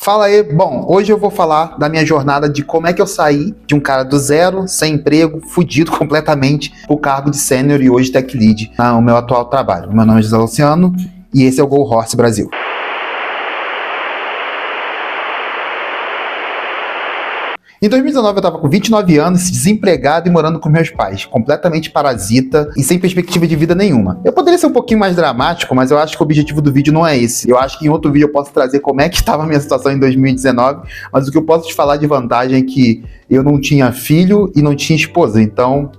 Fala aí, bom, hoje eu vou falar da minha jornada de como é que eu saí de um cara do zero, sem emprego, fudido completamente, pro cargo de sênior e hoje tech lead no meu atual trabalho. Meu nome é José Luciano e esse é o Go Horse Brasil. Em 2019 eu tava com 29 anos, desempregado e morando com meus pais, completamente parasita e sem perspectiva de vida nenhuma. Eu poderia ser um pouquinho mais dramático, mas eu acho que o objetivo do vídeo não é esse. Eu acho que em outro vídeo eu posso trazer como é que estava a minha situação em 2019, mas o que eu posso te falar de vantagem é que eu não tinha filho e não tinha esposa, então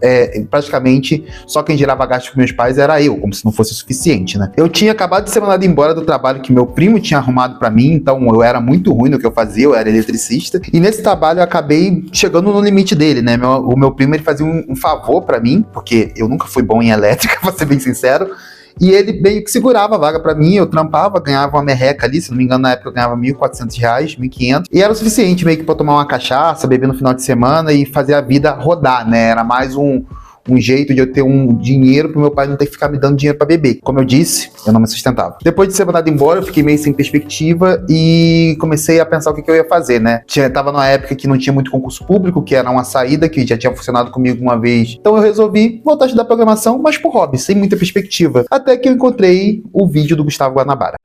praticamente só quem gerava gasto com meus pais era eu, como se não fosse o suficiente, né? Eu tinha acabado de ser mandado embora do trabalho que meu primo tinha arrumado pra mim, então eu era muito ruim no que eu fazia, eu era eletricista, e nesse trabalho eu acabei chegando no limite dele, né? O meu primo ele fazia um favor pra mim, porque eu nunca fui bom em elétrica, pra ser bem sincero, e ele meio que segurava a vaga pra mim, eu trampava, ganhava uma merreca ali, se não me engano na época eu ganhava R$1.400, R$1.500, e era o suficiente meio que pra tomar uma cachaça, beber no final de semana e fazer a vida rodar, né? Era mais um jeito de eu ter um dinheiro pro meu pai não ter que ficar me dando dinheiro pra beber. Como eu disse, eu não me sustentava. Depois de ser mandado embora, eu fiquei meio sem perspectiva e comecei a pensar o que eu ia fazer, né? Tava numa época que não tinha muito concurso público, que era uma saída que já tinha funcionado comigo uma vez. Então eu resolvi voltar a estudar programação, mas por hobby, sem muita perspectiva. Até que eu encontrei o vídeo do Gustavo Guanabara.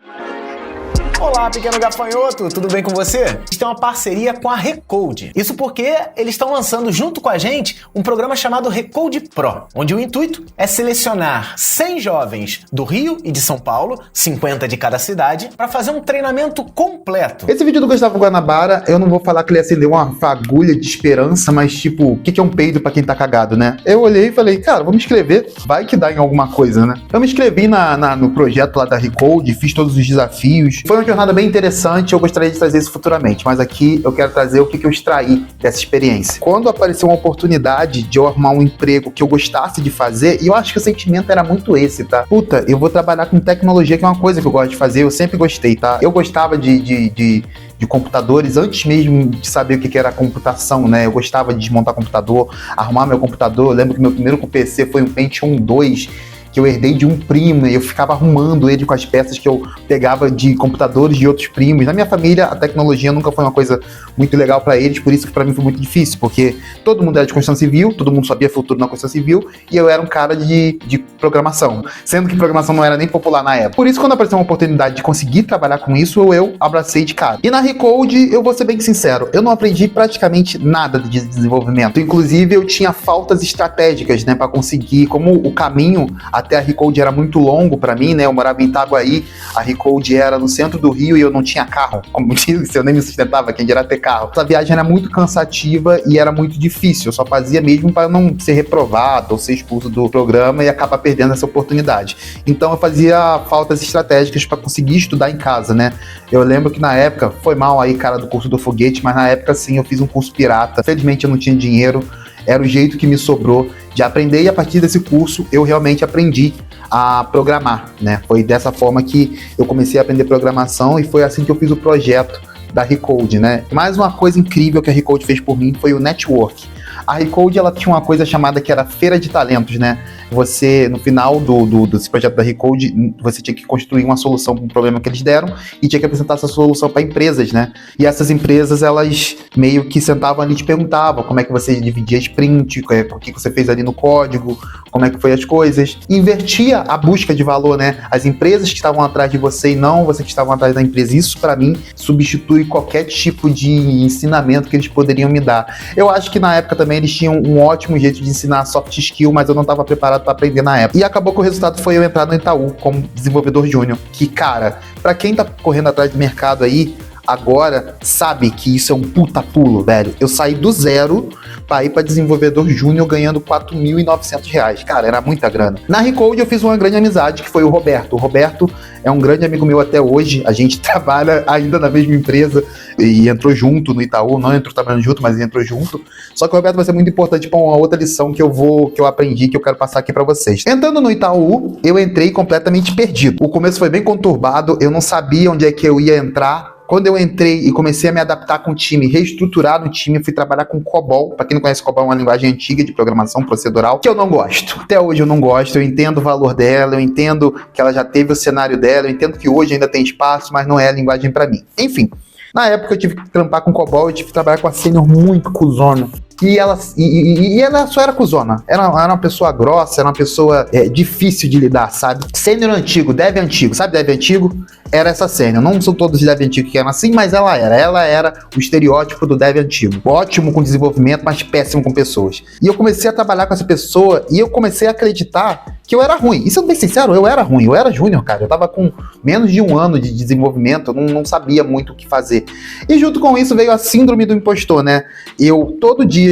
Olá, pequeno gafanhoto, tudo bem com você? Eles têm uma parceria com a Recode. Isso porque eles estão lançando junto com a gente um programa chamado Recode Pro, onde o intuito é selecionar 100 jovens do Rio e de São Paulo, 50 de cada cidade, para fazer um treinamento completo. Esse vídeo do Gustavo Guanabara, eu não vou falar que ele acendeu uma fagulha de esperança, mas tipo, o que é um peido pra quem tá cagado, né? Eu olhei e falei, cara, vou me inscrever, vai que dá em alguma coisa, né? Eu me inscrevi no projeto lá da Recode, fiz todos os desafios. Foi uma jornada bem interessante, eu gostaria de trazer isso futuramente, mas aqui eu quero trazer o que eu extraí dessa experiência. Quando apareceu uma oportunidade de eu arrumar um emprego que eu gostasse de fazer, e eu acho que o sentimento era muito esse, tá? Puta, eu vou trabalhar com tecnologia, que é uma coisa que eu gosto de fazer, eu sempre gostei, tá? Eu gostava de computadores antes mesmo de saber o que era computação, né? Eu gostava de desmontar computador, arrumar meu computador. Eu lembro que meu primeiro PC foi um Pentium 2, que eu herdei de um primo, e eu ficava arrumando ele com as peças que eu pegava de computadores de outros primos. Na minha família, a tecnologia nunca foi uma coisa muito legal para eles, por isso que para mim foi muito difícil, porque todo mundo era de construção civil, todo mundo sabia futuro na construção civil, e eu era um cara de programação, sendo que programação não era nem popular na época. Por isso, quando apareceu uma oportunidade de conseguir trabalhar com isso, eu abracei de cara. E na Recode, eu vou ser bem sincero, eu não aprendi praticamente nada de desenvolvimento. Inclusive, eu tinha faltas estratégicas, né, para conseguir, como o caminho até a Recode era muito longo pra mim, né? Eu morava em Itaguaí, a Recode era no centro do Rio e eu não tinha carro. Como disse, eu nem me sustentava, quem dirá ter carro. Essa viagem era muito cansativa e era muito difícil. Eu só fazia mesmo para não ser reprovado ou ser expulso do programa e acabar perdendo essa oportunidade. Então eu fazia faltas estratégicas para conseguir estudar em casa, né? Eu lembro que na época, foi mal aí, cara, do curso do foguete, mas na época sim, eu fiz um curso pirata. Felizmente eu não tinha dinheiro. Era o jeito que me sobrou de aprender, e a partir desse curso eu realmente aprendi a programar, né? Foi dessa forma que eu comecei a aprender programação e foi assim que eu fiz o projeto da Recode, né? Mais uma coisa incrível que a Recode fez por mim foi o network. A Recode, ela tinha uma coisa chamada que era Feira de Talentos, né? Você, no final desse projeto da Recode, você tinha que construir uma solução para um problema que eles deram e tinha que apresentar essa solução para empresas, né? E essas empresas, elas meio que sentavam ali e te perguntavam como é que você dividia sprint, o que você fez ali no código, como é que foi as coisas. Invertia a busca de valor, né? As empresas que estavam atrás de você e não você que estavam atrás da empresa. Isso, para mim, substitui qualquer tipo de ensinamento que eles poderiam me dar. Eu acho que na época também eles tinham um ótimo jeito de ensinar soft skill, mas eu não estava preparado para aprender na época. E acabou que o resultado foi eu entrar no Itaú como desenvolvedor júnior. Que, cara, para quem tá correndo atrás do mercado aí, agora sabe que isso é um puta pulo, velho. Eu saí do zero para ir para desenvolvedor júnior ganhando R$4.900. Cara, era muita grana. Na Recode eu fiz uma grande amizade, que foi o Roberto. O Roberto é um grande amigo meu até hoje. A gente trabalha ainda na mesma empresa e entrou junto no Itaú. Não entrou trabalhando junto, mas entrou junto. Só que o Roberto vai ser muito importante para uma outra lição que eu aprendi, que eu quero passar aqui para vocês. Entrando no Itaú, eu entrei completamente perdido. O começo foi bem conturbado, eu não sabia onde é que eu ia entrar. Quando eu entrei e comecei a me adaptar com o time, reestruturar o time, fui trabalhar com COBOL. Para quem não conhece, COBOL é uma linguagem antiga de programação procedural, que eu não gosto. Até hoje eu não gosto, eu entendo o valor dela, eu entendo que ela já teve o cenário dela, eu entendo que hoje ainda tem espaço, mas não é a linguagem para mim. Enfim, Na época eu tive que trampar com COBOL, eu tive que trabalhar com a sênior muito cuzona. E ela só era cuzona. Era uma pessoa grossa, era uma pessoa difícil de lidar, sabe? Sênior antigo, dev antigo. Sabe dev antigo? Era essa sênior. Não são todos os dev antigos que eram assim, mas ela era. Ela era o estereótipo do dev antigo. Ótimo com desenvolvimento, mas péssimo com pessoas. E eu comecei a trabalhar com essa pessoa e eu comecei a acreditar que eu era ruim. E sendo bem sincero, eu era ruim. Eu era júnior, cara. Eu tava com menos de 1 ano de desenvolvimento. Eu não sabia muito o que fazer. E junto com isso veio a síndrome do impostor, né? Eu todo dia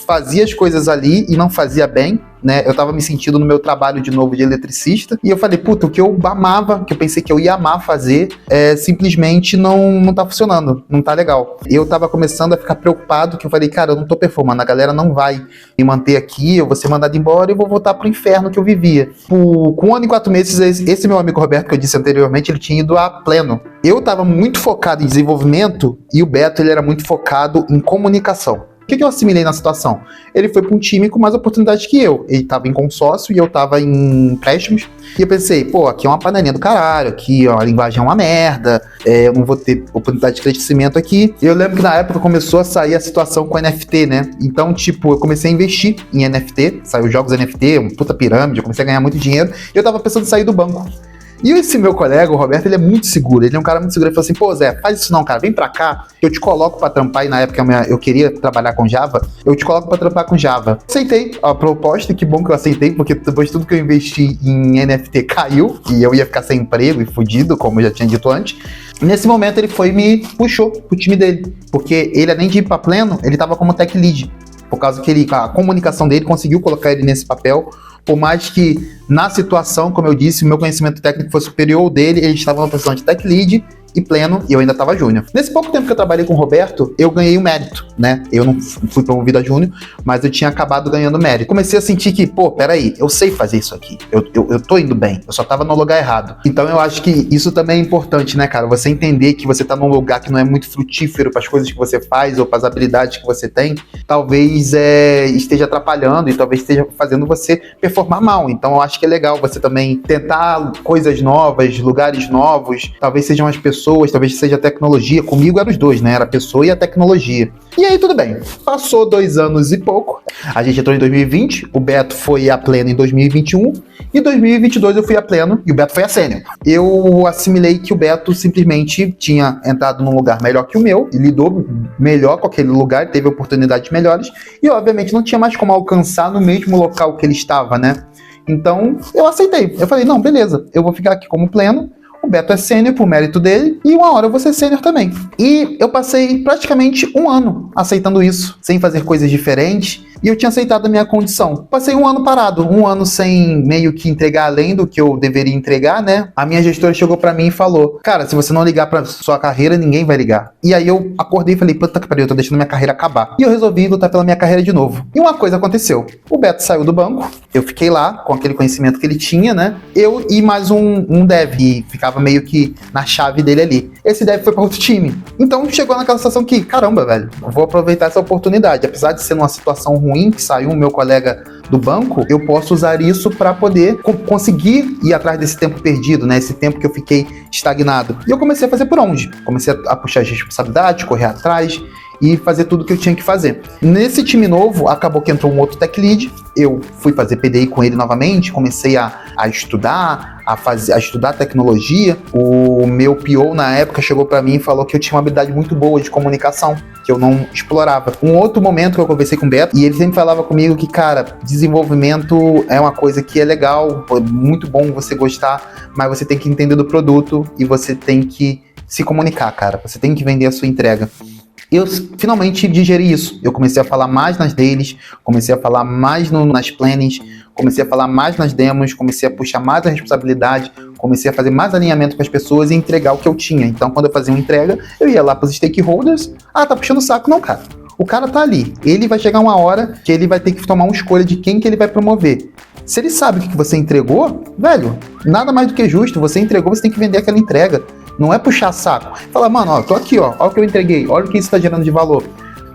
fazia as coisas ali e não fazia bem, né? Eu tava me sentindo no meu trabalho de novo de eletricista e eu falei, puta, o que eu amava, que eu pensei que eu ia amar fazer, simplesmente não tá funcionando, não tá legal. Eu tava começando a ficar preocupado, que eu falei, cara, eu não tô performando, a galera não vai me manter aqui, eu vou ser mandado embora e vou voltar pro inferno que eu vivia. Com 1 ano e 4 meses, esse meu amigo Roberto, que eu disse anteriormente, ele tinha ido a pleno. Eu tava muito focado em desenvolvimento e o Beto, ele era muito focado em comunicação. O que eu assimilei na situação? Ele foi para um time com mais oportunidades que eu. Ele estava em consórcio e eu estava em empréstimos. E eu pensei, pô, aqui é uma panelinha do caralho, aqui ó, a linguagem é uma merda, eu não vou ter oportunidade de crescimento aqui. Eu lembro que na época começou a sair a situação com NFT, né? Então, tipo, eu comecei a investir em NFT, saiu jogos NFT, uma puta pirâmide, eu comecei a ganhar muito dinheiro. E eu tava pensando em sair do banco. E esse meu colega, o Roberto, ele é muito seguro, ele é um cara muito seguro. Ele falou assim, pô Zé, faz isso não, cara, vem pra cá, que eu te coloco pra trampar, e na época eu queria trabalhar com Java, eu te coloco pra trampar com Java. Aceitei a proposta, que bom que eu aceitei, porque depois de tudo que eu investi em NFT caiu, e eu ia ficar sem emprego e fudido, como eu já tinha dito antes. Nesse momento ele foi e me puxou pro time dele, porque ele, além de ir pra pleno, ele tava como tech lead, por causa que a comunicação dele conseguiu colocar ele nesse papel. Por mais que, na situação, como eu disse, o meu conhecimento técnico foi superior ao dele, ele estava na posição de tech lead e pleno, e eu ainda estava júnior. Nesse pouco tempo que eu trabalhei com o Roberto, eu ganhei o mérito, né? Eu não fui promovido a júnior, mas eu tinha acabado ganhando mérito. Comecei a sentir que, pô, peraí, eu sei fazer isso aqui, eu tô indo bem, eu só tava no lugar errado. Então eu acho que isso também é importante, né, cara? Você entender que você tá num lugar que não é muito frutífero para as coisas que você faz ou para as habilidades que você tem, talvez esteja atrapalhando e talvez esteja fazendo você performar mal. Então eu acho que é legal você também tentar coisas novas, lugares novos, talvez sejam as pessoas, talvez seja a tecnologia. Comigo eram os dois, né? Era a pessoa e a tecnologia. E aí tudo bem. Passou 2 anos e pouco. A gente entrou em 2020, o Beto foi a pleno em 2021, e em 2022 eu fui a pleno e o Beto foi a sênior. Eu assimilei que o Beto simplesmente tinha entrado num lugar melhor que o meu, e lidou melhor com aquele lugar, teve oportunidades melhores, e obviamente não tinha mais como alcançar no mesmo local que ele estava, né? Então eu aceitei. Eu falei, não, beleza, eu vou ficar aqui como pleno. O Beto é sênior por mérito dele, e uma hora eu vou ser sênior também. E eu passei praticamente 1 ano aceitando isso, sem fazer coisas diferentes, e eu tinha aceitado a minha condição. Passei 1 ano parado, 1 ano sem meio que entregar além do que eu deveria entregar, né? A minha gestora chegou pra mim e falou, cara, se você não ligar pra sua carreira, ninguém vai ligar. E aí eu acordei e falei, puta que pariu, eu tô deixando minha carreira acabar. E eu resolvi lutar pela minha carreira de novo. E uma coisa aconteceu, o Beto saiu do banco, eu fiquei lá com aquele conhecimento que ele tinha, né? Eu e mais um dev, e ficava meio que na chave dele ali. Esse dev foi pra outro time. Então chegou naquela situação que, caramba, velho, eu vou aproveitar essa oportunidade. Apesar de ser numa situação ruim, que saiu o meu colega do banco, eu posso usar isso para poder conseguir ir atrás desse tempo perdido, né? Esse tempo que eu fiquei estagnado. E eu comecei a fazer por onde? Comecei a puxar as responsabilidades, correr atrás e fazer tudo que eu tinha que fazer. Nesse time novo, acabou que entrou um outro tech lead, eu fui fazer PDI com ele novamente, comecei a estudar, a estudar tecnologia. O meu PO na época chegou para mim e falou que eu tinha uma habilidade muito boa de comunicação, que eu não explorava. Um outro momento que eu conversei com o Beto, e ele sempre falava comigo que, cara, desenvolvimento é uma coisa que é legal, é muito bom você gostar, mas você tem que entender do produto e você tem que se comunicar, cara. Você tem que vender a sua entrega. Eu finalmente digeri isso. Eu comecei a falar mais nas dailies, comecei a falar mais nas plannings, comecei a falar mais nas demos, comecei a puxar mais a responsabilidade, comecei a fazer mais alinhamento com as pessoas e entregar o que eu tinha. Então, quando eu fazia uma entrega, eu ia lá para os stakeholders. Ah, tá puxando o saco? Não, cara. O cara tá ali. Ele vai chegar uma hora que ele vai ter que tomar uma escolha de quem que ele vai promover. Se ele sabe o que você entregou, velho, nada mais do que justo. Você entregou, você tem que vender aquela entrega. Não é puxar saco. Fala, mano, ó, tô aqui, ó o que eu entreguei, olha o que isso tá gerando de valor.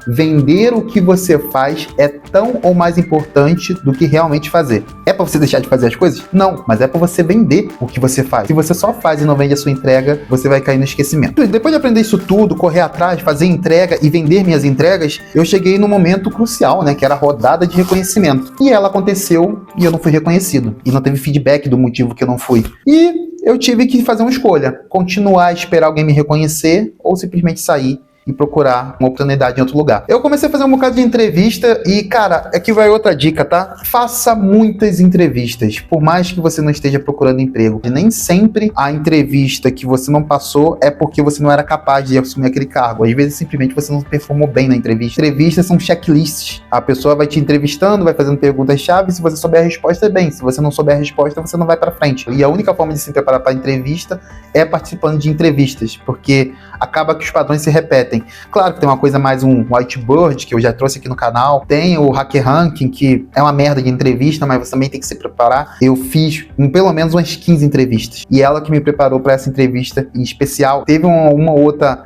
vender o que você faz é tão ou mais importante do que realmente fazer. É pra você deixar de fazer as coisas? Não, mas é pra você vender o que você faz. Se você só faz e não vende a sua entrega, você vai cair no esquecimento. Depois de aprender isso tudo, correr atrás, fazer entrega e vender minhas entregas, eu cheguei no momento crucial, né, que era a rodada de reconhecimento. E ela aconteceu e eu não fui reconhecido. E não teve feedback do motivo que eu não fui. E eu tive que fazer uma escolha. Continuar a esperar alguém me reconhecer ou simplesmente sair e procurar uma oportunidade em outro lugar. Eu comecei a fazer um bocado de entrevista e, cara, aqui vai outra dica, tá? Faça muitas entrevistas, por mais que você não esteja procurando emprego. E nem sempre a entrevista que você não passou é porque você não era capaz de assumir aquele cargo. Às vezes, simplesmente, você não performou bem na entrevista. Entrevistas são checklists. A pessoa vai te entrevistando, vai fazendo perguntas-chave, se você souber a resposta, é bem. Se você não souber a resposta, você não vai pra frente. E a única forma de se preparar para a entrevista é participando de entrevistas, porque acaba que os padrões se repetem. Claro que tem uma coisa mais um whiteboard, que eu já trouxe aqui no canal. Tem o Hacker Ranking, que é uma merda de entrevista, mas você também tem que se preparar. Eu fiz pelo menos umas 15 entrevistas. E ela que me preparou para essa entrevista em especial. Teve uma outra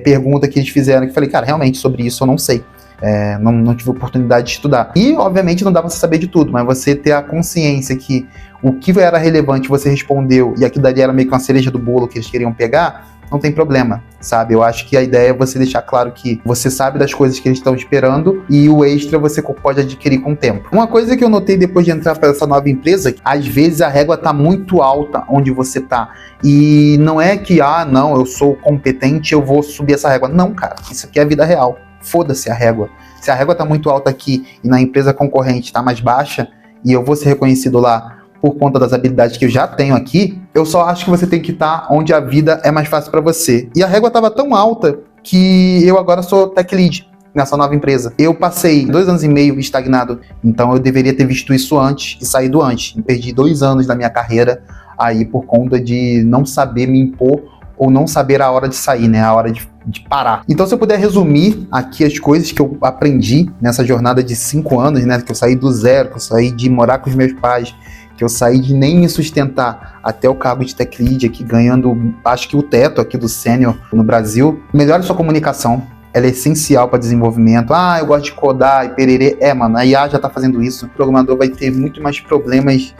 pergunta que eles fizeram, que eu falei, cara, realmente sobre isso eu não sei. Não tive oportunidade de estudar. E, obviamente, não dá pra você saber de tudo, mas você ter a consciência que o que era relevante você respondeu e aquilo dali era meio que uma cereja do bolo que eles queriam pegar, não tem problema, sabe? Eu acho que a ideia é você deixar claro que você sabe das coisas que eles estão esperando e o extra você pode adquirir com o tempo. Uma coisa que eu notei depois de entrar para essa nova empresa, às vezes a régua tá muito alta onde você tá. E não é que, não, eu sou competente, eu vou subir essa régua. Não, cara, isso aqui é a vida real. Foda-se a régua. Se a régua tá muito alta aqui e na empresa concorrente tá mais baixa e eu vou ser reconhecido lá por conta das habilidades que eu já tenho aqui, eu só acho que você tem que estar onde a vida é mais fácil para você. E a régua estava tão alta que eu agora sou tech lead nessa nova empresa. Eu passei 2 anos e meio estagnado, então eu deveria ter visto isso antes e saído antes. Eu perdi 2 anos da minha carreira aí por conta de não saber me impor ou não saber a hora de sair, né? A hora de parar. Então, se eu puder resumir aqui as coisas que eu aprendi nessa jornada de 5 anos, né? Que eu saí do zero, que eu saí de morar com os meus pais, que eu saí de nem me sustentar até o cargo de tech lead aqui, ganhando, acho que o teto aqui do sênior no Brasil. Melhore sua comunicação. Ela é essencial para desenvolvimento. Eu gosto de codar e pererê. Mano, a IA já está fazendo isso. O programador vai ter muito mais problemas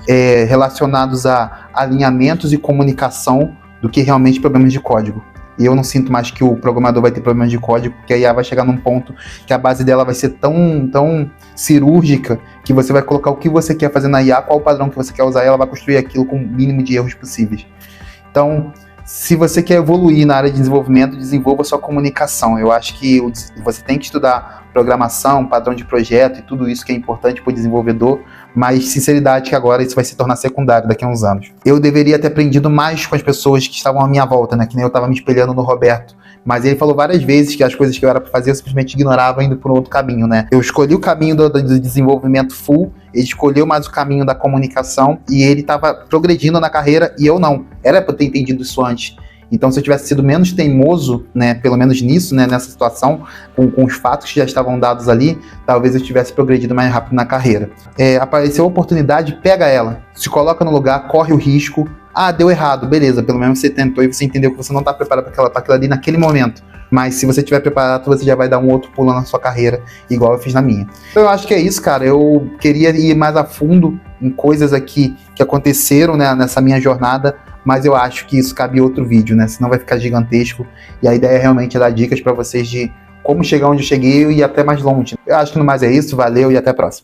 relacionados a alinhamentos e comunicação do que realmente problemas de código. E eu não sinto mais que o programador vai ter problemas de código, porque a IA vai chegar num ponto que a base dela vai ser tão cirúrgica que você vai colocar o que você quer fazer na IA, qual o padrão que você quer usar, e ela vai construir aquilo com o mínimo de erros possíveis. Então, se você quer evoluir na área de desenvolvimento, desenvolva sua comunicação. Eu acho que você tem que estudar programação, padrão de projeto e tudo isso que é importante para o desenvolvedor, mas sinceridade que agora isso vai se tornar secundário daqui a uns anos. Eu deveria ter aprendido mais com as pessoas que estavam à minha volta, né? Que nem eu estava me espelhando no Roberto. Mas ele falou várias vezes que as coisas que eu era para fazer eu simplesmente ignorava indo por um outro caminho, né? Eu escolhi o caminho do desenvolvimento full, ele escolheu mais o caminho da comunicação e ele estava progredindo na carreira e eu não. Era para eu ter entendido isso antes. Então, se eu tivesse sido menos teimoso, né, pelo menos nisso, né, nessa situação, com os fatos que já estavam dados ali, talvez eu tivesse progredido mais rápido na carreira. Apareceu a oportunidade, pega ela, se coloca no lugar, corre o risco. Deu errado, beleza, pelo menos você tentou e você entendeu que você não está preparado para aquilo ali naquele momento. Mas se você estiver preparado, você já vai dar um outro pulo na sua carreira, igual eu fiz na minha. Então eu acho que é isso, cara. Eu queria ir mais a fundo em coisas aqui que aconteceram, né, nessa minha jornada, mas eu acho que isso cabe outro vídeo, né? Senão vai ficar gigantesco. E a ideia realmente é dar dicas para vocês de como chegar onde eu cheguei e ir até mais longe. Eu acho que no mais é isso. Valeu e até a próxima.